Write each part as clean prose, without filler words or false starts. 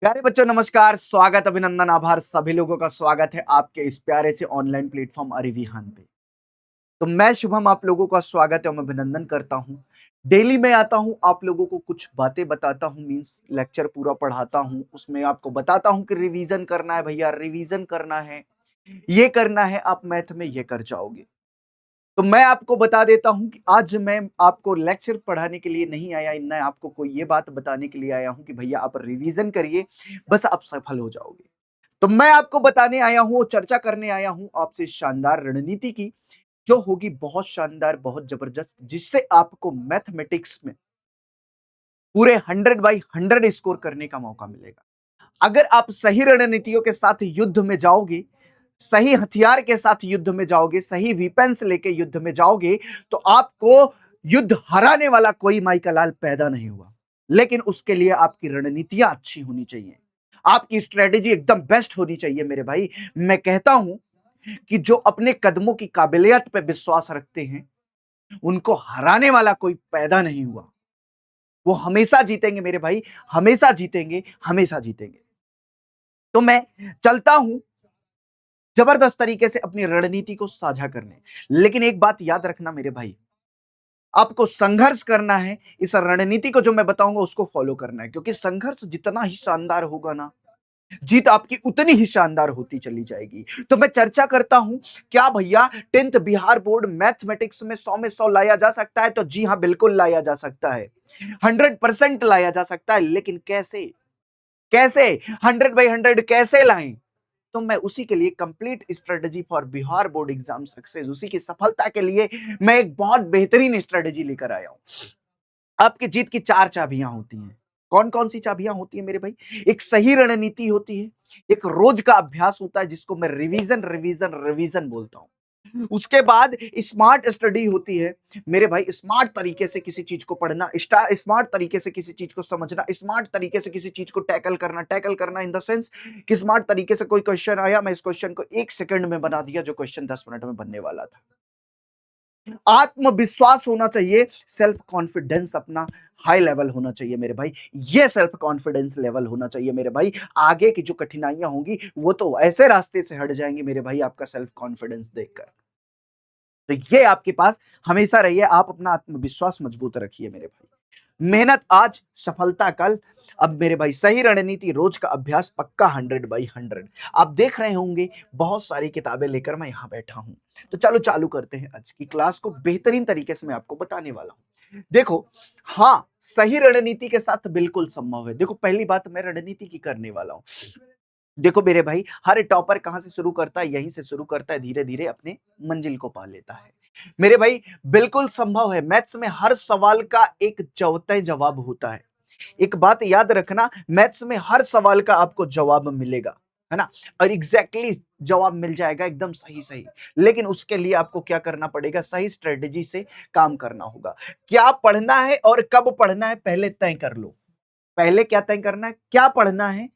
प्यारे बच्चों नमस्कार, स्वागत, अभिनंदन, आभार सभी लोगों का स्वागत है आपके इस प्यारे से ऑनलाइन प्लेटफॉर्म अरिविहान पे। तो मैं शुभम आप लोगों का स्वागत एवं अभिनंदन करता हूँ। डेली मैं आता हूँ, आप लोगों को कुछ बातें बताता हूँ, मीन्स लेक्चर पूरा पढ़ाता हूँ, उसमें आपको बताता हूँ कि रिवीजन करना है भैया, रिवीजन करना है, ये करना है, आप मैथ में ये कर जाओगे। तो मैं आपको बता देता हूं कि आज मैं आपको लेक्चर पढ़ाने के लिए नहीं आया, मैं आपको कोई ये बात बताने के लिए आया हूं कि भैया आप रिवीजन करिए, बस आप सफल हो जाओगे। तो मैं आपको बताने आया हूं, चर्चा करने आया हूं आपसे शानदार रणनीति की, जो होगी बहुत शानदार, बहुत जबरदस्त, जिससे आपको मैथमेटिक्स में पूरे 100/100 स्कोर करने का मौका मिलेगा। अगर आप सही रणनीतियों के साथ युद्ध में जाओगे, सही हथियार के साथ युद्ध में जाओगे, सही वेपन्स लेके युद्ध में जाओगे, तो आपको युद्ध हराने वाला कोई माई लाल पैदा नहीं हुआ। लेकिन उसके लिए आपकी रणनीतियां अच्छी होनी चाहिए, आपकी स्ट्रेटेजी एकदम बेस्ट होनी चाहिए मेरे भाई। मैं कहता हूं कि जो अपने कदमों की काबिलियत पे विश्वास रखते हैं, उनको हराने वाला कोई पैदा नहीं हुआ। वो हमेशा जीतेंगे मेरे भाई, हमेशा जीतेंगे, हमेशा जीतेंगे। तो मैं चलता हूं जबरदस्त तरीके से अपनी रणनीति को साझा करने। लेकिन एक बात याद रखना मेरे भाई, आपको संघर्ष करना है, इस रणनीति को जो मैं बताऊंगा उसको फॉलो करना है, क्योंकि संघर्ष जितना ही शानदार होगा ना, जीत आपकी उतनी ही शानदार होती चली जाएगी। तो मैं चर्चा करता हूं, क्या भैया 10th बिहार बोर्ड मैथमेटिक्स में 100 में 100 लाया जा सकता है? तो जी हां, बिल्कुल लाया जा सकता है, 100% लाया जा सकता है। लेकिन कैसे? कैसे 100/100 कैसे लाएं? तो मैं उसी के लिए complete strategy for Bihar board exam success, उसी की सफलता के लिए मैं एक बहुत बेहतरीन स्ट्रेटजी लेकर आया हूं। आपकी जीत की 4 चाबियां होती हैं। कौन कौन सी चाबियां होती है मेरे भाई? एक सही रणनीति होती है, एक रोज का अभ्यास होता है जिसको मैं रिवीजन रिवीजन रिवीजन बोलता हूं। उसके बाद स्मार्ट स्टडी होती है मेरे भाई, स्मार्ट तरीके से किसी चीज को पढ़ना, स्मार्ट तरीके से किसी चीज को समझना, स्मार्ट तरीके से किसी चीज को टैकल करना इन द सेंस कि स्मार्ट तरीके से कोई क्वेश्चन आया, मैं इस क्वेश्चन को 1 सेकंड में बना दिया जो क्वेश्चन 10 मिनट में बनने वाला था। आत्मविश्वास होना चाहिए, सेल्फ कॉन्फिडेंस अपना हाई लेवल होना चाहिए मेरे भाई। ये सेल्फ कॉन्फिडेंस लेवल होना चाहिए मेरे भाई। आगे की जो कठिनाइयां होंगी वो तो ऐसे रास्ते से हट जाएंगी मेरे भाई, आपका सेल्फ कॉन्फिडेंस देखकर। तो ये आपके पास हमेशा रहिए, आप अपना आत्मविश्वास मजबूत रखिए मेरे भाई। मेहनत आज, सफलता कल। अब मेरे भाई सही रणनीति, रोज का अभ्यास, पक्का 100/100। आप देख रहे होंगे बहुत सारी किताबें लेकर मैं यहां बैठा हूं। तो चलो चालू करते हैं आज की क्लास को, बेहतरीन तरीके से मैं आपको बताने वाला हूं। देखो, हाँ, सही रणनीति के साथ बिल्कुल संभव है। देखो, पहली बात मैं रणनीति की करने वाला हूं। देखो मेरे भाई, हर टॉपर कहां से शुरू करता है? यहीं से शुरू करता है, धीरे धीरे अपने मंजिल को पा लेता है मेरे भाई। बिल्कुल संभव है, मैथ्स में हर सवाल का एक तय जवाब होता है। एक बात याद रखना, मैथ्स में हर सवाल का आपको जवाब मिलेगा, है ना, और एग्जैक्टली जवाब मिल जाएगा, एकदम सही सही। लेकिन उसके लिए आपको क्या करना पड़ेगा? सही स्ट्रेटेजी से काम करना होगा। क्या पढ़ना है और कब पढ़ना है पहले तय कर लो। पहले क्या तय करना है? क्या पढ़ना है,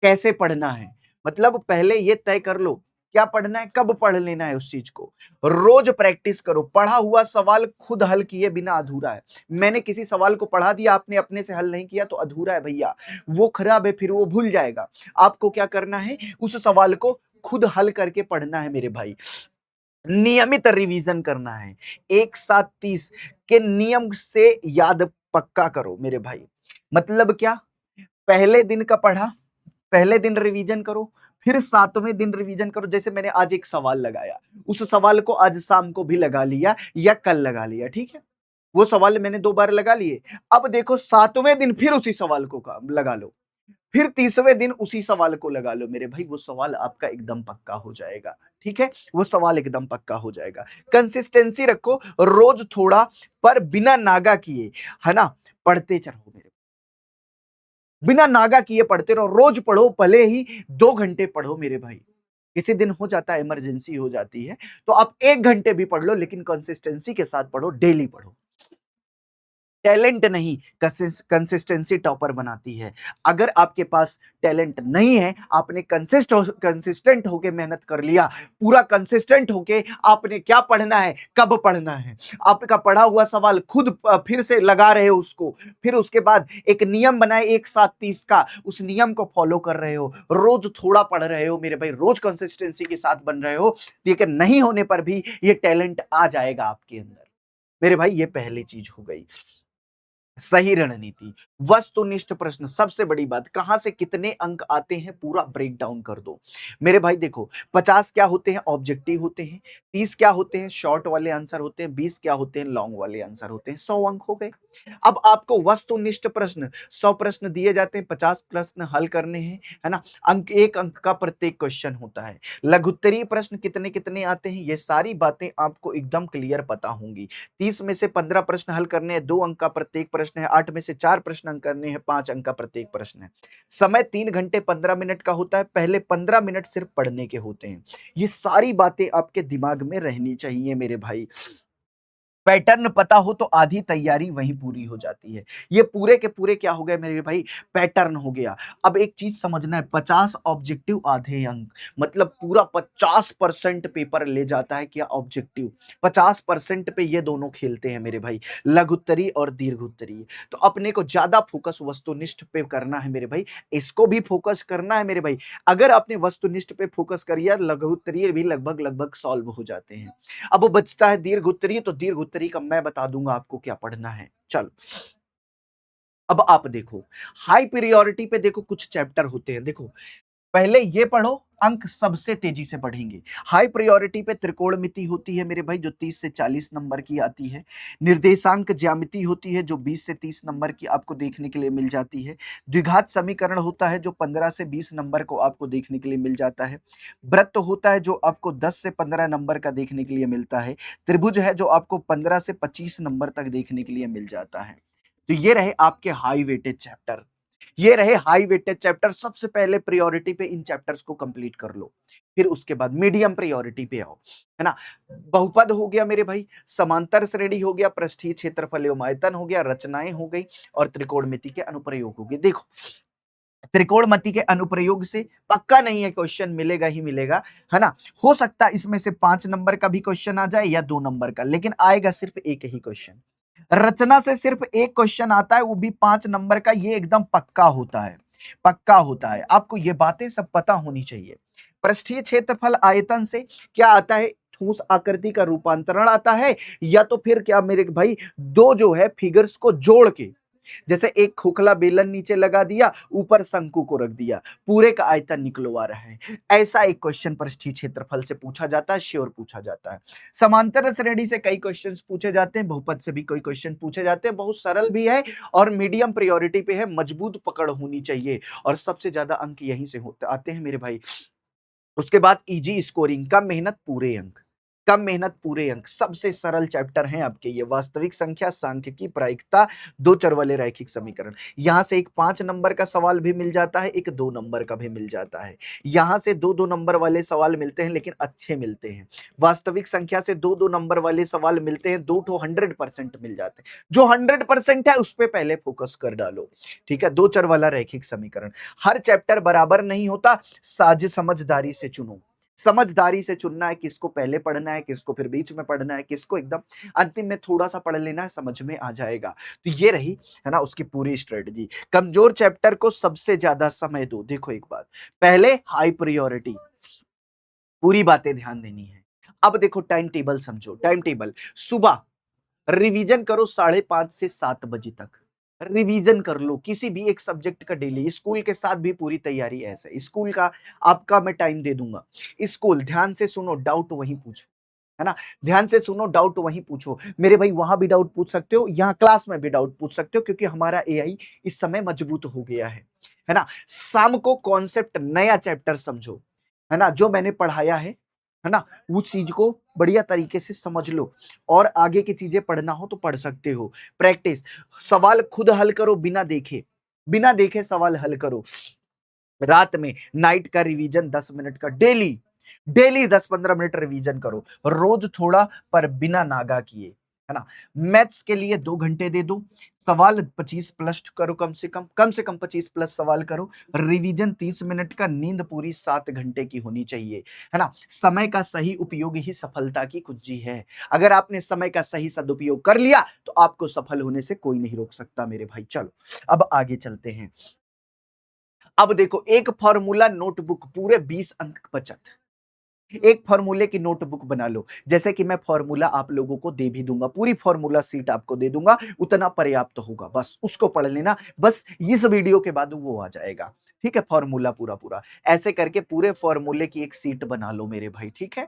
कैसे पढ़ना है। मतलब पहले ये तय कर लो क्या पढ़ना है, कब पढ़ लेना है उस चीज को। रोज प्रैक्टिस करो। पढ़ा हुआ सवाल खुद हल किए बिना अधूरा है। मैंने किसी सवाल को पढ़ा दिया, आपने अपने से हल नहीं किया तो अधूरा है भैया, वो खराब है, फिर वो भूल जाएगा। आपको क्या करना है? उस सवाल को खुद हल करके पढ़ना है मेरे भाई। नियमित रिवीजन करना है। 1 7 30 के नियम से याद पक्का करो मेरे भाई। मतलब क्या? पहले दिन का पढ़ा, पहले दिन रिवीजन करो, फिर 7वें दिन रिवीजन करो। जैसे मैंने आज एक सवाल लगाया, उस सवाल को आज शाम को भी लगा लिया या कल लगा लिया, ठीक है, वो सवाल मैंने 2 बार लगा लिए। अब देखो 7वें दिन फिर उसी सवाल को लगा लो, फिर 30वें दिन उसी सवाल को लगा लो मेरे भाई, वो सवाल आपका एकदम पक्का हो जाएगा। ठीक है, वो सवाल एकदम पक्का हो जाएगा। कंसिस्टेंसी रखो, रोज थोड़ा, पर बिना नागा किए, है ना, पढ़ते चलो मेरे, बिना नागा किए पढ़ते रहो। रोज पढ़ो, भले ही 2 घंटे पढ़ो मेरे भाई। किसी दिन हो जाता है, इमरजेंसी हो जाती है, तो आप 1 घंटे भी पढ़ लो, लेकिन कंसिस्टेंसी के साथ पढ़ो, डेली पढ़ो। टैलेंट नहीं, कंसिस्टेंसी टॉपर बनाती है। अगर आपके पास टैलेंट नहीं है, आपने कंसिस्टेंट होके मेहनत कर लिया, पूरा कंसिस्टेंट होके आपने क्या पढ़ना है, कब पढ़ना है, आपका पढ़ा हुआ सवाल खुद फिर से लगा रहे हो उसको, फिर उसके बाद एक नियम बनाए 1-7-30 का, उस नियम को फॉलो कर रहे हो, रोज थोड़ा पढ़ रहे हो मेरे भाई, रोज कंसिस्टेंसी के साथ बन रहे हो, लेकिन नहीं होने पर भी ये टैलेंट आ जाएगा आपके अंदर मेरे भाई। ये पहली चीज हो गई। सही रणनीति, वस्तुनिष्ठ प्रश्न, सबसे बड़ी बात, कहां से कितने अंक आते हैं पूरा ब्रेक डाउन कर दो मेरे भाई। देखो 50 क्या होते हैं, ऑब्जेक्टिव होते हैं, 30 क्या होते हैं, शॉर्ट वाले आंसर होते हैं, 20 क्या होते हैं, लॉन्ग वाले आंसर होते हैं, 100 अंक हो गए। अब आपको वस्तुनिष्ठ प्रश्न 100 प्रश्न दिए जाते हैं, 50 प्रश्न हल करने हैं, है ना। एक अंक का प्रत्येक क्वेश्चन होता है। लघुत्तरीय प्रश्न कितने कितने आते हैं, ये सारी बातें आपको एकदम क्लियर पता होंगी। 30 में से 15 प्रश्न हल करने हैं, 2 अंक का प्रत्येक प्रश्न है। 8 में से 4 प्रश्न अंक करने हैं, 5 अंक का प्रत्येक प्रश्न है। समय 3 घंटे 15 मिनट का होता है, पहले 15 मिनट सिर्फ पढ़ने के होते हैं। ये सारी बातें आपके दिमाग में रहनी चाहिए मेरे भाई। पैटर्न पता हो तो आधी तैयारी वहीं पूरी हो जाती है। ये पूरे के पूरे क्या हो गए मेरे भाई, पैटर्न हो गया। अब एक चीज समझना है, 50 ऑब्जेक्टिव आधे अंक, मतलब पूरा 50% पेपर ले जाता है क्या ऑब्जेक्टिव, 50% पे ये दोनों खेलते हैं मेरे भाई, लघुत्तरी और दीर्घोत्तरी। तो अपने को ज्यादा फोकस वस्तुनिष्ठ पे करना है मेरे भाई, इसको भी फोकस करना है मेरे भाई। अगर आपने वस्तुनिष्ठ पे फोकस करिए, लघुत्तरी भी लगभग लगभग सॉल्व हो जाते हैं। अब वो बचता है दीर्घ उत्तरीय, तो दीर्घ उत्तरीय का मैं बता दूंगा आपको क्या पढ़ना है। चलो अब आप देखो, हाई प्रियोरिटी पे देखो कुछ चैप्टर होते हैं। देखो पहले ये पढ़ो, अंक सबसे तेजी से बढ़ेंगे। हाई प्रायोरिटी पे त्रिकोणमिति होती है मेरे भाई, जो 30 से 40 नंबर की आती है। निर्देशांक ज्यामिति होती है, जो 20 से 30 नंबर की आपको देखने के लिए मिल जाती है। द्विघात समीकरण होता है, जो 15 से 20 नंबर को आपको देखने के लिए मिल जाता है। वृत्त होता है, जो आपको 10 से 15 नंबर का देखने के लिए मिलता है। त्रिभुज है, जो आपको 15 से 25 नंबर तक देखने के लिए मिल जाता है। तो ये रहे आपके हाई वेटेज चैप्टर, ये रहे हाई वेटेज चैप्टर। सबसे पहले प्रायोरिटी पे इन चैप्टर्स को कंप्लीट कर लो, फिर उसके बाद मीडियम प्रायोरिटी पे आओ, है ना। बहुपद हो गया मेरे भाई, समांतर श्रेणी हो गया, पृष्ठीय क्षेत्रफल एवं आयतन हो गया, रचनाएं हो गई, और त्रिकोणमिति के अनुप्रयोग हो गए। देखो त्रिकोणमिति के अनुप्रयोग से पक्का नहीं है क्वेश्चन मिलेगा ही मिलेगा, है ना। हो सकता है इसमें से 5 नंबर का भी क्वेश्चन आ जाए या 2 नंबर का, लेकिन आएगा सिर्फ एक ही क्वेश्चन। रचना से सिर्फ एक क्वेश्चन आता है, वो भी 5 नंबर का, ये एकदम पक्का होता है, पक्का होता है। आपको ये बातें सब पता होनी चाहिए। पृष्ठीय क्षेत्रफल आयतन से क्या आता है, ठोस आकृति का रूपांतरण आता है, या तो फिर क्या मेरे भाई, दो जो है फिगर्स को जोड़ के, जैसे एक खोखला बेलन नीचे लगा दिया, ऊपर शंकु को रख दिया, पूरे का आयतन निकलवा रहा है। ऐसा एक क्वेश्चन पृष्ठीय क्षेत्रफल से पूछा जाता है, श्योर पूछा जाता है। समांतर श्रेणी से कई क्वेश्चंस पूछे जाते हैं, बहुपद से भी कोई क्वेश्चन पूछे जाते हैं, बहुत सरल भी है और मीडियम प्रायोरिटी पे है, मजबूत पकड़ होनी चाहिए, और सबसे ज्यादा अंक यहीं से होते आते हैं मेरे भाई। उसके बाद इजी स्कोरिंग, कम मेहनत पूरे अंक, कम मेहनत पूरे अंक, सबसे सरल चैप्टर हैं आपके ये। वास्तविक संख्या, सांख्यिकी, प्रायिकता, दो चर वाले रैखिक समीकरण। यहां से एक 5 नंबर का सवाल भी मिल जाता है, एक 2 नंबर का भी मिल जाता है। यहां से 2-2 नंबर वाले सवाल मिलते हैं, लेकिन अच्छे मिलते हैं। वास्तविक संख्या से 2-2 नंबर वाले सवाल मिलते हैं, 2 तो 100% मिल जाते हैं। जो 100% है उस पर पहले फोकस कर डालो, ठीक है। दो चर वाला रैखिक समीकरण। हर चैप्टर बराबर नहीं होता, साझ समझदारी से चुनो, समझदारी से चुनना है, किसको पहले पढ़ना है, किसको फिर बीच में पढ़ना है, किसको एकदम अंतिम में थोड़ा सा पढ़ लेना है, समझ में आ जाएगा। तो ये रही, है ना, उसकी पूरी स्ट्रेटजी। कमजोर चैप्टर को सबसे ज्यादा समय दो। देखो एक बात, पहले हाई प्रायोरिटी, पूरी बातें ध्यान देनी है। अब देखो टाइम टेबल समझो, टाइम टेबल, सुबह रिवीजन करो 5:30 से 7 बजे तक, रिवीजन कर लो किसी भी एक सब्जेक्ट का डेली। स्कूल के साथ भी पूरी तैयारी ऐसे, स्कूल का आपका मैं टाइम दे दूंगा। स्कूल ध्यान से सुनो, डाउट वहीं पूछो, है ना, ध्यान से सुनो, डाउट वहीं पूछो मेरे भाई। वहां भी डाउट पूछ सकते हो, यहाँ क्लास में भी डाउट पूछ सकते हो, क्योंकि हमारा एआई इस समय मजबूत हो गया है ना। शाम को कॉन्सेप्ट नया चैप्टर समझो, है ना, जो मैंने पढ़ाया है ना, उस चीज को बढ़िया तरीके से समझ लो, और आगे की चीजें पढ़ना हो तो पढ़ सकते हो। प्रैक्टिस, सवाल खुद हल करो, बिना देखे, बिना देखे सवाल हल करो। रात में नाइट का रिवीजन 10 मिनट का, डेली डेली 10-15 मिनट रिवीजन करो, रोज थोड़ा, पर बिना नागा किए, है ना। मैथ्स के लिए 2 घंटे दे दो, सवाल 25 प्लस करो, कम से कम 25 प्लस सवाल करो, रिवीजन 30 मिनट का, नींद पूरी 7 घंटे की होनी चाहिए, है ना। समय का सही उपयोग ही सफलता की कुंजी है। अगर आपने समय का सही सदुपयोग कर लिया तो आपको सफल होने से कोई नहीं रोक सकता मेरे भाई। चलो अब आगे चलते हैं। अब देखो, एक फॉर्मूला नोटबुक, पूरे 20 अंक बचत। एक फॉर्मूले की नोटबुक बना लो, जैसे कि मैं फॉर्मूला आप लोगों को दे भी दूंगा, पूरी फॉर्मूला सीट आपको दे दूंगा, उतना पर्याप्त होगा, बस उसको पढ़ लेना, बस इस वीडियो के बाद वो आ जाएगा। ठीक है, फॉर्मूला पूरा पूरा ऐसे करके पूरे फॉर्मूले की एक सीट बना लो मेरे भाई। ठीक है,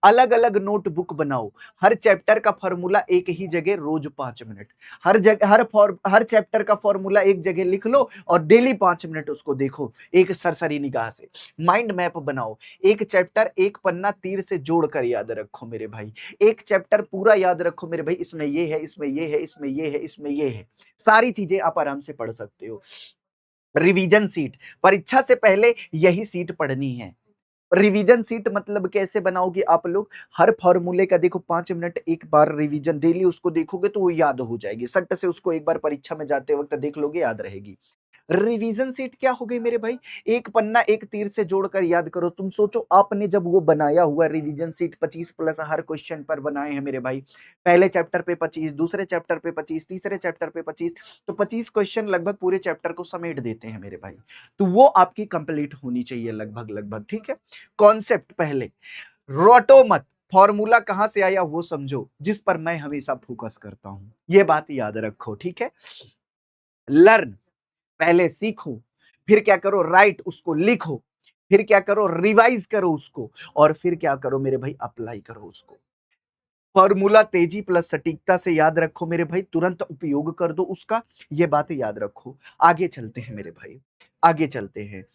अलग अलग नोटबुक बनाओ, हर चैप्टर का फॉर्मूला एक ही जगह, रोज 5 मिनट, हर जगह हर चैप्टर का फॉर्मूला एक जगह लिख लो और डेली 5 मिनट उसको देखो एक सरसरी निगाह से। माइंड मैप बनाओ, एक चैप्टर एक पन्ना तीर से जोड़कर याद रखो मेरे भाई, एक चैप्टर पूरा याद रखो मेरे भाई, इसमें ये है, इसमें ये है, इसमें ये है, इसमें ये है, सारी चीजें आप आराम से पढ़ सकते हो। रिवीजन सीट, परीक्षा से पहले यही सीट पढ़नी है। रिवीजन सीट मतलब कैसे बनाओगे आप लोग, हर फॉर्मूले का देखो 5 मिनट, एक बार रिवीजन डेली उसको देखोगे तो वो याद हो जाएगी, सट से उसको एक बार परीक्षा में जाते वक्त देख लोगे, याद रहेगी। रिवीजन सीट क्या हो गई मेरे भाई, एक पन्ना एक तीर से जोड़कर याद करो। तुम सोचो, आपने जब वो बनाया हुआ रिवीजन सीट 25 प्लस हर क्वेश्चन पर बनाए हैं मेरे भाई, पहले चैप्टर पे 25, दूसरे चैप्टर पे 25, तीसरे चैप्टर पे 25, तो 25 क्वेश्चन लगभग पूरे चैप्टर को समेट देते हैं मेरे भाई, तो वो आपकी कंप्लीट होनी चाहिए लगभग लगभग। ठीक है, कॉन्सेप्ट पहले रोटो मत, फॉर्मूला कहां से आया वो समझो, जिस पर मैं हमेशा फोकस करता हूं, ये बात याद रखो। ठीक है, लर्न, पहले सीखो, फिर क्या करो, राइट, उसको लिखो, फिर क्या करो, रिवाइज करो उसको, और फिर क्या करो मेरे भाई, अप्लाई करो उसको। फॉर्मूला तेजी प्लस सटीकता से याद रखो मेरे भाई, तुरंत उपयोग कर दो उसका, ये बात याद रखो। आगे चलते हैं मेरे भाई, आगे चलते हैं।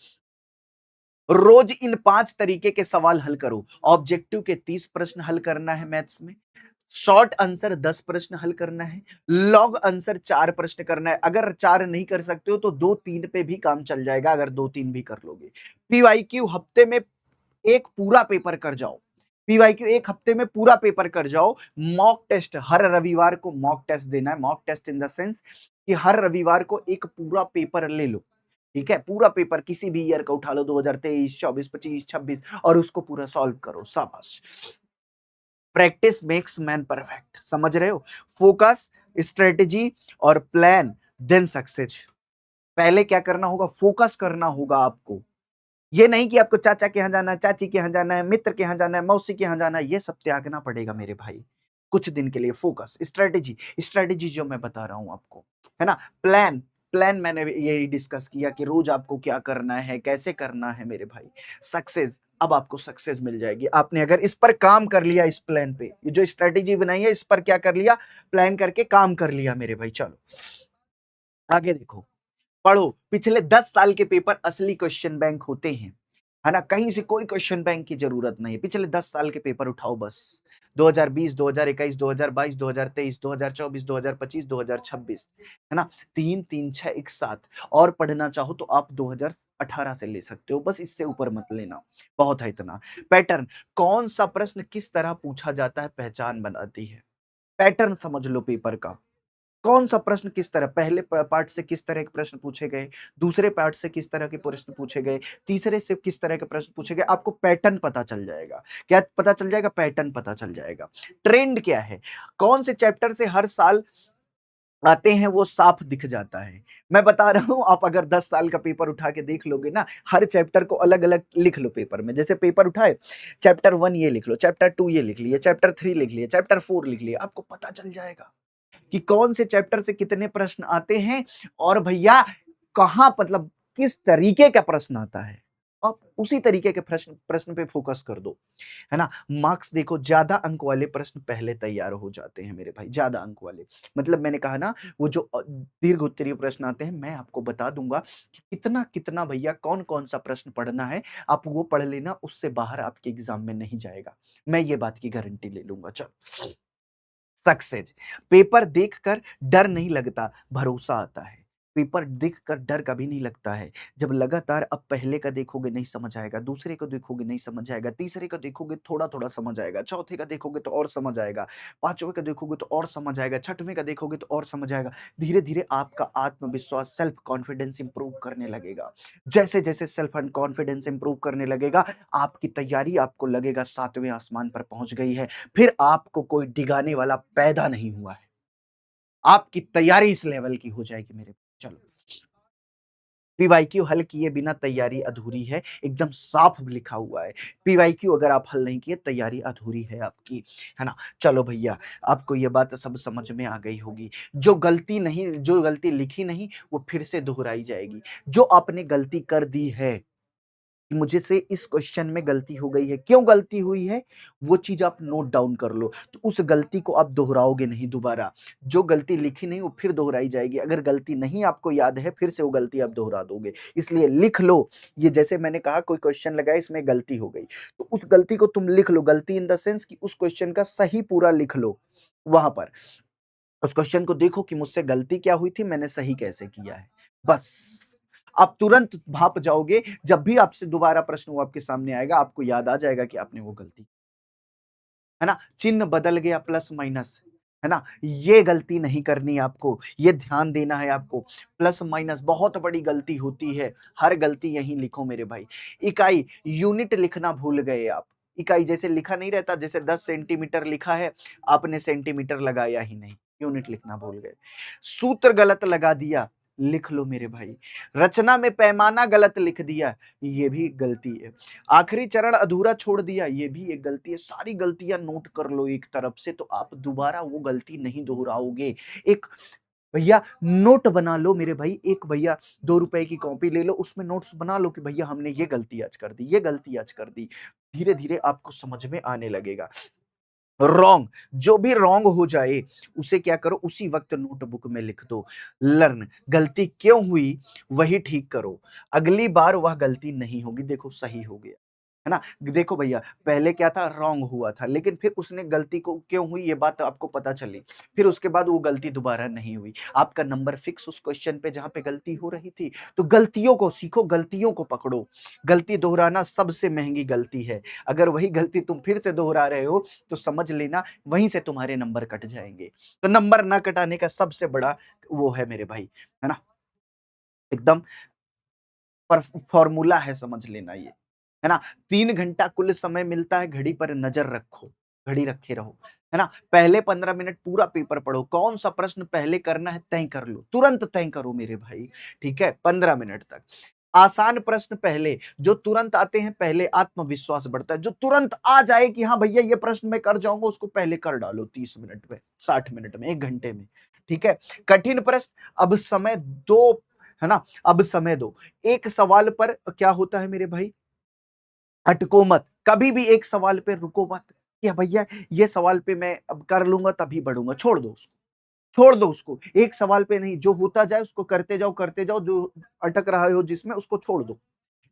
रोज इन 5 तरीके के सवाल हल करो, ऑब्जेक्टिव के 30 प्रश्न हल करना है मैथ्स में, शॉर्ट आंसर 10 प्रश्न हल करना है, लॉन्ग आंसर 4 प्रश्न करना है। अगर 4 नहीं कर सकते हो तो 2-3 पे भी काम चल जाएगा, अगर 2-3 भी कर लोगे। पीवाईक्यू हफ्ते में एक पूरा पेपर कर जाओ, पीवाईक्यू एक हफ्ते में पूरा पेपर कर जाओ। मॉक टेस्ट, हर रविवार को मॉक टेस्ट देना है, mock test in the sense कि हर रविवार को एक पूरा पेपर ले लो। ठीक है, पूरा पेपर किसी भी ईयर का उठा लो, 2023, 24, 25, 26, और उसको पूरा सॉल्व करो, शाबाश। प्रैक्टिस मेक्स मैन परफेक्ट, समझ रहे हो, फोकस, स्ट्रेटेजी और प्लान, देन सक्सेस। पहले क्या करना होगा, फोकस करना होगा आपको, ये नहीं कि आपको चाचा के यहाँ जाना है, चाची के यहाँ जाना है, मित्र के यहाँ जाना है, मौसी के यहाँ जाना है, ये सब त्यागना पड़ेगा मेरे भाई कुछ दिन के लिए। फोकस, स्ट्रेटेजी, स्ट्रेटेजी जो मैं बता रहा हूं आपको, है ना। प्लान, प्लान मैंने यही डिस्कस किया कि रोज आपको क्या करना है, कैसे करना है मेरे भाई। सक्सेस, अब आपको सक्सेस मिल जाएगी, आपने अगर इस पर काम कर लिया, इस प्लान पे, ये जो स्ट्रेटेजी बनाई है इस पर क्या कर लिया, प्लान करके काम कर लिया मेरे भाई। चलो आगे देखो, पढ़ो, पिछले 10 साल के पेपर असली क्वेश्चन बैंक होते हैं, है ना, कहीं से कोई क्वेश्चन बैंक की जरूरत नहीं है, पिछले 10 साल के पेपर उठाओ बस, 2020, 2021, 2022, 2023, 2024, 2025, 2026, है ना, 3 3 6 एक साथ। और पढ़ना चाहो तो आप 2018 से ले सकते हो, बस इससे ऊपर मत लेना, बहुत है इतना। पैटर्न, कौन सा प्रश्न किस तरह पूछा जाता है पहचान बनाती है, पैटर्न समझ लो पेपर का, कौन सा प्रश्न किस तरह, पहले पार्ट से किस तरह के प्रश्न पूछे गए, दूसरे पार्ट से किस तरह के प्रश्न पूछे गए, तीसरे से किस तरह के प्रश्न पूछे गए, आपको पैटर्न पता चल जाएगा। क्या पता चल जाएगा, पैटर्न पता चल जाएगा। ट्रेंड क्या है, कौन से चैप्टर से हर साल आते हैं वो साफ दिख जाता है। मैं बता रहा हूं, आप अगर 10 साल का पेपर उठा के देख लोगे ना, हर चैप्टर को अलग अलग लिख लो पेपर में, जैसे पेपर उठाए, चैप्टर 1 ये लिख लो, चैप्टर 2 ये लिख लिए, चैप्टर 3 लिख लिए, चैप्टर 4 लिख लिए, आपको पता चल जाएगा कि कौन से चैप्टर से कितने प्रश्न आते हैं, और भैया कहां, मतलब किस तरीके का प्रश्न आता है, आप उसी तरीके के प्रश्न प्रश्न पे फोकस कर दो, है ना। मार्क्स देखो, ज्यादा अंक वाले प्रश्न पहले तैयार हो जाते हैं मेरे भाई, ज्यादा अंक वाले, मतलब मैंने कहा ना, वो जो दीर्घ उत्तरीय प्रश्न आते हैं, मैं आपको बता दूंगा कि कितना कितना भैया कौन कौन सा प्रश्न पढ़ना है, आप वो पढ़ लेना, उससे बाहर आपके एग्जाम में नहीं जाएगा, मैं ये बात की गारंटी ले लूंगा। चलो, सक्सेस, पेपर देखकर डर नहीं लगता, भरोसा आता है। पेपर देखकर डर कभी नहीं लगता है। जब लगातार अब पहले का देखोगे नहीं समझ आएगा, दूसरे को देखोगे नहीं समझ आएगा, तीसरे का देखोगे थोड़ा-थोड़ा समझ आएगा, चौथे का देखोगे तो और समझ आएगा, पाँचवें का देखोगे तो और समझ आएगा, छठवें का देखोगे तो और समझ आएगा। धीरे-धीरे आपका आत्मविश्वास, सेल्फ कॉन्फिडेंस इंप्रूव करने लगेगा। जैसे-जैसे सेल्फ एंड कॉन्फिडेंस इंप्रूव करने लगेगा, आपकी तैयारी आपको लगेगा 7वें आसमान पर पहुँच गई है। फिर आपको कोई डिगाने वाला पैदा नहीं हुआ है। आपकी तैयारी इस लेवल की हो जाएगी मेरे। चलो, पीवाईक्यू हल किए बिना तैयारी अधूरी है, एकदम साफ लिखा हुआ है। पीवाईक्यू अगर आप हल नहीं किए, तैयारी अधूरी है आपकी, है ना? चलो भैया, आपको ये बात सब समझ में आ गई होगी। जो गलती लिखी नहीं, वो फिर से दोहराई जाएगी। जो आपने गलती कर दी है, कि मुझे से इस क्वेश्चन में गलती हो गई है, क्यों गलती हुई है, वो चीज आप नोट डाउन कर लो, तो उस गलती को आप दोहराओगे नहीं दोबारा। जो गलती लिखी नहीं वो फिर दोहराई जाएगी, अगर गलती नहीं आपको याद है फिर से वो गलती आप दोहरा दोगे, इसलिए लिख लो। ये जैसे मैंने कहा कोई क्वेश्चन लगाया इसमें गलती हो गई, तो उस गलती को तुम लिख लो, गलती इन द सेंस कि उस क्वेश्चन का सही पूरा लिख लो वहां पर। उस क्वेश्चन को देखो कि मुझसे गलती क्या हुई थी, मैंने सही कैसे किया है, बस। आप तुरंत भाप जाओगे, जब भी आपसे दोबारा प्रश्न वो आपके सामने आएगा, आपको याद आ जाएगा कि आपने वो गलती, है ना? चिन्ह बदल गया प्लस माइनस, है ना? ये गलती नहीं करनी है आपको, ये ध्यान देना है आपको। प्लस माइनस बहुत बड़ी गलती होती है, हर गलती यहीं लिखो मेरे भाई। इकाई, यूनिट लिखना भूल गए आप। इकाई जैसे लिखा नहीं रहता, जैसे 10 सेंटीमीटर लिखा है, आपने सेंटीमीटर लगाया ही नहीं, यूनिट लिखना भूल गए। सूत्र गलत लगा दिया, लिख लो मेरे भाई। रचना में पैमाना गलत लिख दिया, ये भी गलती है। आखिरी चरण अधूरा छोड़ दिया, ये भी एक गलती है। सारी गलतियां नोट कर लो एक तरफ से, तो आप दोबारा वो गलती नहीं दोहराओगे। एक भैया नोट बना लो मेरे भाई, एक भैया 2 रुपए की कॉपी ले लो, उसमें नोट्स बना लो कि भैया हमने ये गलती आज कर दी, ये गलती आज कर दी। धीरे धीरे आपको समझ में आने लगेगा। रॉन्ग, जो भी रॉन्ग हो जाए उसे क्या करो, उसी वक्त नोटबुक में लिख दो। लर्न, गलती क्यों हुई वही ठीक करो, अगली बार वह गलती नहीं होगी। देखो सही हो गया, है ना? देखो भैया, पहले क्या था, रॉन्ग हुआ था, लेकिन फिर उसने गलती को क्यों हुई ये बात आपको पता चली, फिर उसके बाद वो गलती दोबारा नहीं हुई। आपका नंबर फिक्स उस क्वेश्चन पे जहां पे गलती हो रही थी। तो गलतियों को सीखो, गलतियों को पकड़ो। गलती दोहराना सबसे महंगी गलती है। अगर वही गलती तुम फिर से दोहरा रहे हो, तो समझ लेना वहीं से तुम्हारे नंबर कट जाएंगे। तो नंबर ना कटाने का सबसे बड़ा वो है मेरे भाई, है ना? एकदम पर फॉर्मूला है, समझ लेना ये, है ना? 3 घंटा कुल समय मिलता है, घड़ी पर नजर रखो, घड़ी रखे रहो, है ना? पहले 15 मिनट पूरा पेपर पढ़ो, कौन सा प्रश्न पहले करना है तय कर लो, तुरंत तय करो मेरे भाई, ठीक है? 15 मिनट तक आसान प्रश्न पहले, जो तुरंत आते हैं पहले, आत्मविश्वास बढ़ता है। जो तुरंत आ जाए कि हाँ भैया ये प्रश्न मैं कर जाऊंगा, उसको पहले कर डालो, 30 मिनट में, 60 मिनट में, 1 घंटे में, ठीक है? कठिन प्रश्न अब समय दो, है ना? अब समय दो। एक सवाल पर क्या होता है मेरे भाई, अटको मत, कभी भी एक सवाल पे रुको मत कि भैया ये सवाल पे मैं अब कर लूंगा तभी बढ़ूंगा, छोड़ दो उसको, छोड़ दो उसको। एक सवाल पे नहीं, जो होता जाए उसको करते जाओ, जो अटक रहा हो जिसमें उसको छोड़ दो,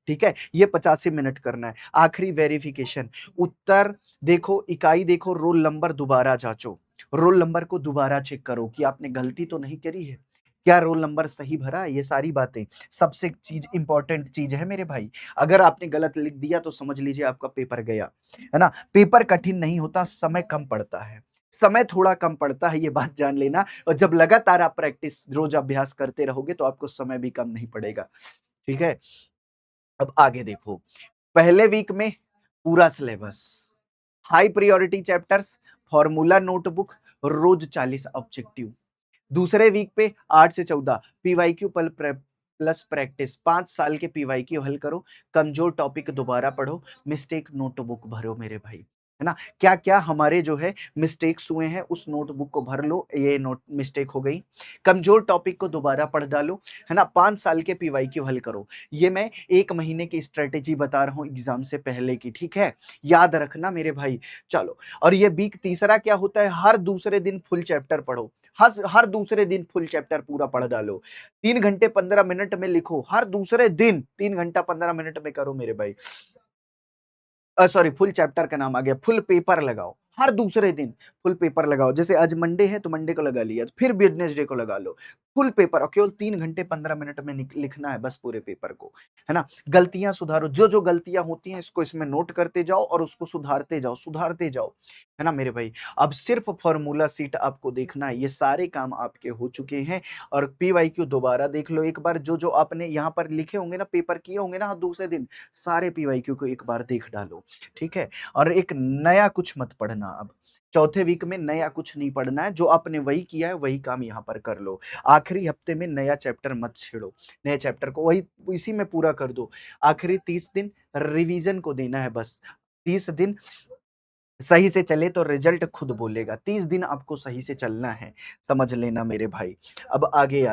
ठीक है? ये 85 मिनट करना है। आखिरी वेरिफिकेशन, उत्तर देखो, इकाई देखो, रोल नंबर दोबारा जांचो, रोल नंबर को दोबारा चेक करो कि आपने गलती तो नहीं करी है, क्या रोल नंबर सही भरा है, ये सारी बातें सबसे चीज इंपॉर्टेंट चीज है मेरे भाई। अगर आपने गलत लिख दिया तो समझ लीजिए आपका पेपर गया, है ना? पेपर कठिन नहीं होता, समय कम पड़ता है, समय थोड़ा कम पड़ता है, ये बात जान लेना। और जब लगातार आप प्रैक्टिस रोज अभ्यास करते रहोगे तो आपको समय भी कम नहीं पड़ेगा, ठीक है? अब आगे देखो, पहले वीक में पूरा syllabus, high priority chapters, formula notebook, रोज 40 ऑब्जेक्टिव। दूसरे वीक पे 8 से 14 पीवाईक्यू प्लस प्रैक्टिस, 5 साल के पीवाईक्यू हल करो, कमजोर टॉपिक दोबारा पढ़ो, मिस्टेक नोटबुक भरो मेरे भाई, है ना? क्या क्या हमारे जो है मिस्टेक्स हुए हैं उस नोटबुक को भर लो, ये नोट मिस्टेक हो गई, कमजोर टॉपिक को दोबारा पढ़ डालो, है ना? 5 साल के पीवाईक्यू हल करो। ये मैं 1 महीने की स्ट्रेटेजी बता रहा हूँ एग्जाम से पहले की, ठीक है? याद रखना मेरे भाई। चलो, और ये वीक तीसरा क्या होता है, हर दूसरे दिन फुल चैप्टर पढ़ो, हर दूसरे दिन फुल चैप्टर पूरा पढ़ डालो। 3 घंटे 15 मिनट में लिखो, हर दूसरे दिन 3 घंटा 15 मिनट में करो मेरे भाई। सॉरी, फुल चैप्टर का नाम आ गया, फुल पेपर लगाओ, हर दूसरे दिन फुल पेपर लगाओ। जैसे आज मंडे है तो मंडे को लगा लिया, तो फिर वेडनेसडे को लगा लो। फुल पेपर और केवल 3 घंटे 15 मिनट में लिखना है बस पूरे पेपर को, है ना? गलतियाँ सुधारो, जो-जो गलतियाँ होती हैं इसको इसमें नोट करते जाओ और उसको सुधारते जाओ, है ना मेरे भाई? अब सिर्फ फॉर्मूला शीट आपको देखना है, ये सारे काम आपके हो चुके हैं और पीवाईक्यू दोबारा देख लो एक बार, जो-जो आपने यहाँ पर लिखे होंगे ना, पेपर किए होंगे ना दूसरे दिन, सारे पीवाईक्यू को एक बार देख डालो, ठीक है? और एक नया कुछ मत पढ़ना अब। चौथे वीक में नया कुछ नहीं पढ़ना है, जो आपने वही किया है वही काम यहाँ पर कर लो। आखिरी हफ्ते में नया चैप्टर मत छेड़ो, नए चैप्टर को वही इसी में पूरा कर दो। आखिरी 30 दिन रिवीजन को देना है बस। 30 दिन सही से चले तो रिजल्ट खुद बोलेगा। 30 दिन आपको सही से चलना है, समझ लेना मेरे भाई। अब आगे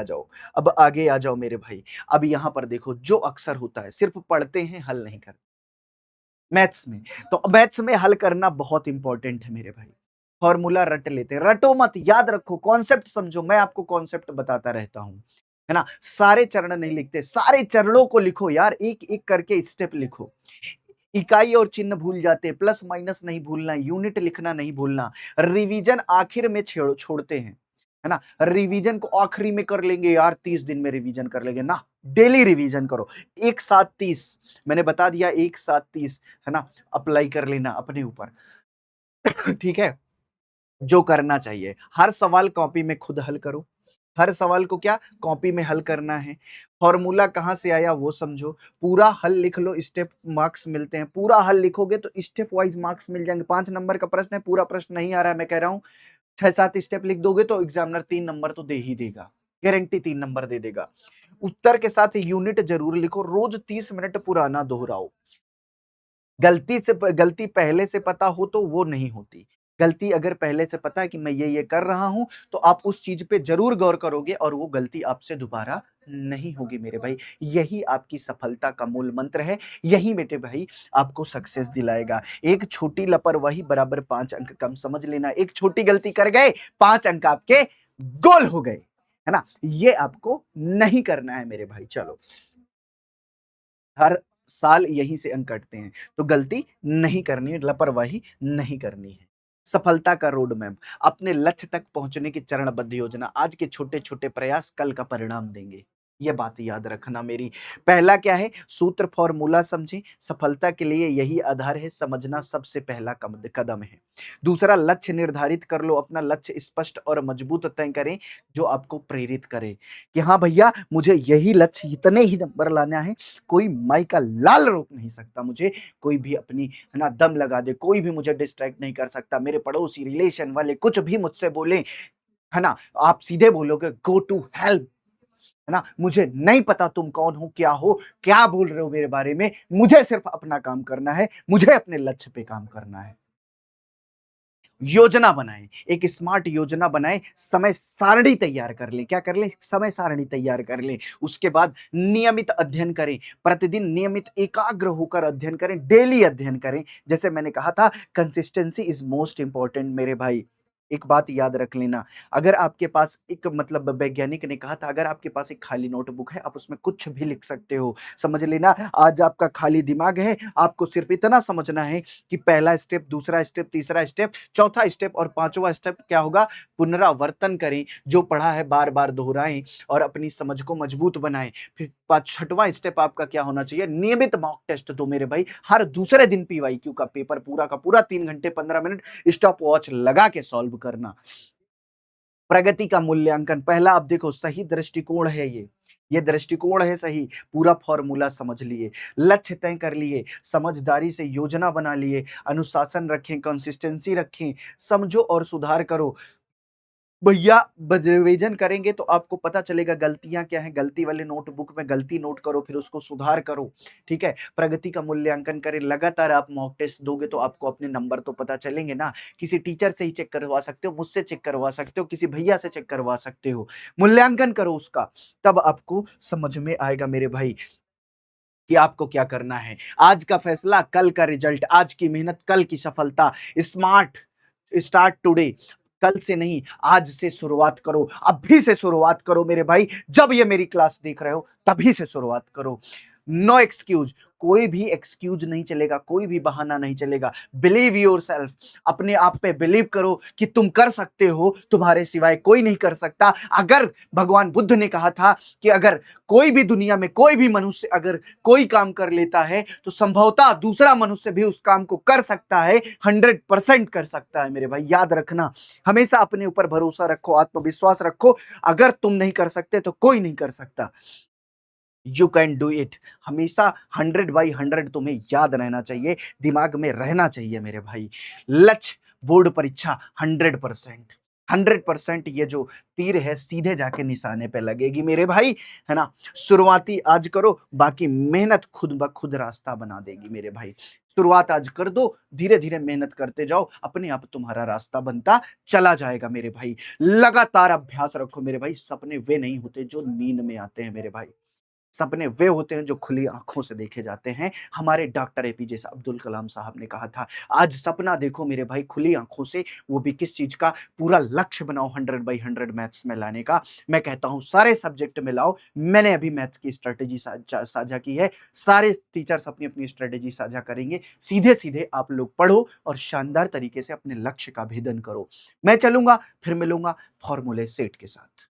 आ जाओ मेरे भाई। अब यहाँ पर देखो, जो अक्सर होता है सिर्फ पढ़ते हैं, हल नहीं करते मैथ्स में। तो मैथ्स में हल करना बहुत इंपॉर्टेंट है मेरे भाई। फॉर्मूला रट लेते हैं, रटो मत, याद रखो, कॉन्सेप्ट समझो। मैं आपको कॉन्सेप्ट बताता रहता हूं, है ना? सारे चरण नहीं लिखते, सारे चरणों को लिखो यार, एक एक करके स्टेप लिखो। इकाई और चिन्ह भूल जाते, प्लस माइनस नहीं भूलना, यूनिट लिखना नहीं भूलना। रिवीजन आखिर में छोड़ते हैं, है ना? रिवीजन को आखिरी में कर लेंगे यार, 30 दिन में रिवीजन कर लेंगे ना। डेली रिवीजन करो, एक साथ 30, मैंने बता दिया, एक साथ 30, है ना? अप्लाई कर लेना अपने ऊपर। ठीक है, जो करना चाहिए, हर सवाल कॉपी में खुद हल करो। हर सवाल को क्या कॉपी में हल करना है। फॉर्मूला कहां से आया वो समझो, पूरा हल लिख लो, स्टेप मार्क्स मिलते हैं। पूरा हल लिखोगे तो स्टेप वाइज मार्क्स मिल जाएंगे। 5 नंबर का प्रश्न है, पूरा प्रश्न नहीं आ रहा है, मैं कह रहा हूं 6-7 स्टेप लिख दोगे तो एग्जामिनर 3 नंबर तो दे ही देगा, गारंटी 3 नंबर दे देगा। उत्तर के साथ यूनिट जरूर लिखो, रोज 30 मिनट पुराना दोहराओ। गलती पहले से पता हो तो वो नहीं होती। गलती अगर पहले से पता है कि मैं ये कर रहा हूं, तो आप उस चीज पे जरूर गौर करोगे और वो गलती आपसे दोबारा नहीं होगी मेरे भाई। यही आपकी सफलता का मूल मंत्र है। यही मेरे भाई आपको सक्सेस दिलाएगा। एक छोटी लापरवाही बराबर 5 अंक कम, समझ लेना। एक छोटी गलती कर गए, 5 अंक आपके गोल हो गए, है ना? ये आपको नहीं करना है मेरे भाई। चलो, हर साल यहीं से अंक कटते हैं, तो गलती नहीं करनी है, लापरवाही नहीं करनी है। सफलता का रोड मैप, अपने लक्ष्य तक पहुंचने की चरणबद्ध योजना। आज के छोटे छोटे प्रयास कल का परिणाम देंगे, यह बात याद रखना मेरी। पहला क्या है, सूत्र फॉर्मूला समझें। सफलता के लिए यही आधार है, समझना सबसे पहला कदम है। दूसरा, लक्ष्य निर्धारित कर लो, अपना लक्ष्य स्पष्ट और मजबूत तय करें, जो आपको प्रेरित करे कि हाँ भैया, मुझे यही लक्ष्य, इतने ही नंबर लाना है। कोई माई का लाल रोक नहीं सकता मुझे, कोई भी अपनी, है ना, दम लगा दे, कोई भी मुझे डिस्ट्रैक्ट नहीं कर सकता। मेरे पड़ोसी, रिलेशन वाले कुछ भी मुझसे बोले, है ना, आप सीधे बोलोगे गो टू हेल्प, है ना? मुझे नहीं पता तुम कौन हो, क्या बोल रहे हो मेरे बारे में। मुझे सिर्फ अपना काम करना है, मुझे अपने लक्ष्य पे काम करना है। योजना बनाएं, एक स्मार्ट योजना बनाएं, समय सारणी तैयार कर लें। क्या कर लें? समय सारणी तैयार कर लें। उसके बाद नियमित अध्ययन करें, प्रतिदिन नियमित एकाग्र होकर अध्ययन करें, डेली अध्ययन करें। जैसे मैंने कहा था, कंसिस्टेंसी इज मोस्ट इंपॉर्टेंट मेरे भाई। एक बात याद रख लेना, अगर आपके पास एक, मतलब वैज्ञानिक ने कहा था, अगर आपके पास एक खाली नोटबुक है, आप उसमें कुछ भी लिख सकते हो। समझ लेना, आज आपका खाली दिमाग है, आपको सिर्फ इतना समझना है कि पहला स्टेप, दूसरा स्टेप, तीसरा स्टेप, चौथा स्टेप और पांचवा स्टेप क्या होगा, पुनरावर्तन करें। जो पढ़ा है बार बार दोहराएं और अपनी समझ को मजबूत बनाएं। फिर छठवां स्टेप आपका क्या होना चाहिए, नियमित मॉक टेस्ट दो मेरे भाई। हर दूसरे दिन पीवाईक्यू का पेपर पूरा का पूरा 3 घंटे 15 मिनट स्टॉप वॉच लगा के सॉल्व करना। प्रगति का मूल्यांकन, पहला अब देखो, सही दृष्टिकोण है ये दृष्टिकोण है सही। पूरा फॉर्मूला समझ लिए, लक्ष्य तय कर लिए, समझदारी से योजना बना लिए, अनुशासन रखें, कंसिस्टेंसी रखें, समझो और सुधार करो। भैया, रिवीजन करेंगे तो आपको पता चलेगा गलतियां क्या हैं। गलती वाले नोटबुक में गलती नोट करो, फिर उसको सुधार करो, ठीक है? प्रगति का मूल्यांकन करें, लगातार आप मॉक टेस्ट दोगे तो आपको अपने नंबर तो पता चलेंगे ना। किसी टीचर से ही चेक करवा सकते हो, मुझसे चेक करवा सकते हो, किसी भैया से चेक करवा सकते हो। मूल्यांकन करो उसका, तब आपको समझ में आएगा मेरे भाई कि आपको क्या करना है। आज का फैसला कल का रिजल्ट, आज की मेहनत कल की सफलता। स्मार्ट स्टार्ट टुडे, कल से नहीं, आज से शुरुआत करो, अभी से शुरुआत करो मेरे भाई। जब ये मेरी क्लास देख रहे हो तभी से शुरुआत करो। नो एक्सक्यूज, कोई भी एक्सक्यूज नहीं चलेगा, कोई भी बहाना नहीं चलेगा। बिलीव योरसेल्फ, अपने आप पे बिलीव करो कि तुम कर सकते हो, तुम्हारे सिवाय कोई नहीं कर सकता। अगर भगवान बुद्ध ने कहा था कि अगर कोई भी दुनिया में कोई भी मनुष्य अगर कोई काम कर लेता है तो संभवतः दूसरा मनुष्य भी उस काम को कर सकता है, 100% कर सकता है। मेरे भाई याद रखना, हमेशा अपने ऊपर भरोसा रखो, आत्मविश्वास रखो। अगर तुम नहीं कर सकते तो कोई नहीं कर सकता। You can do it. हमेशा 100/100 तुम्हें याद रहना चाहिए, दिमाग में रहना चाहिए मेरे भाई। लक्ष्य, बोर्ड परीक्षा 100%, 100% ये जो तीर है सीधे जाके निशाने पे लगेगी मेरे भाई, है ना। शुरुआती आज करो, बाकी मेहनत खुद ब खुद रास्ता बना देगी मेरे भाई। शुरुआत आज कर दो, धीरे धीरे मेहनत करते जाओ, अपने आप तुम्हारा रास्ता बनता चला जाएगा मेरे भाई। लगातार अभ्यास रखो मेरे भाई। सपने वे नहीं होते जो नींद में आते हैं मेरे भाई, सपने वे होते हैं जो खुली आंखों से देखे जाते हैं। हमारे डॉक्टर एपीजे अब्दुल कलाम साहब ने कहा था, आज सपना देखो मेरे भाई खुली आंखों से, वो भी किस चीज का, पूरा लक्ष्य बनाओ 100/100 मैथ्स में लाने का। मैं कहता हूं सारे सब्जेक्ट में लाओ। मैंने अभी मैथ्स की स्ट्रेटेजी साझा की है, सारे टीचर्स अपनी अपनी स्ट्रेटेजी साझा करेंगे। सीधे सीधे आप लोग पढ़ो और शानदार तरीके से अपने लक्ष्य का भेदन करो। मैं चलूंगा, फिर मिलूंगा फॉर्मूले सेट के साथ।